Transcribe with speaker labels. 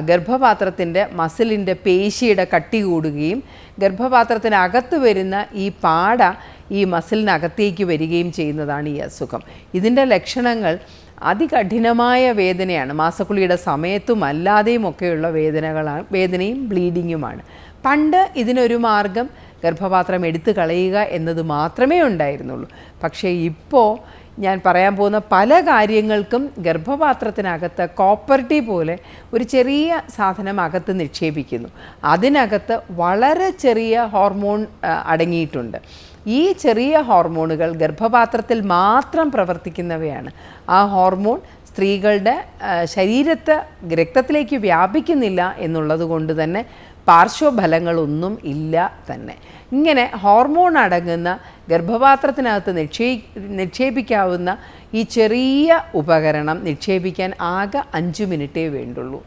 Speaker 1: ഗർഭപാത്രത്തിൻ്റെ മസിലിൻ്റെ പേശിയുടെ കട്ടി കൂടുകയും ഗർഭപാത്രത്തിനകത്ത് വരുന്ന ഈ പാട ഈ മസിലിനകത്തേക്ക് വരികയും ചെയ്യുന്നതാണ് ഈ അസുഖം. ഇതിൻ്റെ ലക്ഷണങ്ങൾ അതികഠിനമായ വേദനയാണ്. മാസക്കുളിയുടെ സമയത്തും അല്ലാതെയും ഒക്കെയുള്ള വേദനയും ബ്ലീഡിങ്ങുമാണ്. പണ്ട് ഇതിനൊരു മാർഗം ഗർഭപാത്രം എടുത്തു കളയുക എന്നത് മാത്രമേ ഉണ്ടായിരുന്നുള്ളൂ. പക്ഷേ ഇപ്പോൾ ഞാൻ പറയാൻ പോകുന്ന പല കാര്യങ്ങൾക്കും ഗർഭപാത്രത്തിനകത്ത് കോപ്പർ ടീ പോലെ ഒരു ചെറിയ സാധനം അകത്ത് നിക്ഷേപിക്കുന്നു. അതിനകത്ത് വളരെ ചെറിയ ഹോർമോൺ അടങ്ങിയിട്ടുണ്ട്. ഈ ചെറിയ ഹോർമോണുകൾ ഗർഭപാത്രത്തിൽ മാത്രം പ്രവർത്തിക്കുന്നവയാണ്. ആ ഹോർമോൺ സ്ത്രീകളുടെ രക്തത്തിലേക്ക് വ്യാപിക്കുന്നില്ല എന്നുള്ളത് കൊണ്ട് തന്നെ പാർശ്വഫലങ്ങളൊന്നും ഇല്ല തന്നെ. ഇങ്ങനെ ഹോർമോൺ അടങ്ങുന്ന ഗർഭപാത്രത്തിനകത്ത് നിക്ഷേപിക്കാവുന്ന ഈ ചെറിയ ഉപകരണം നിക്ഷേപിക്കാൻ ആകെ 5 മിനിറ്റേ വേണ്ടുള്ളൂ.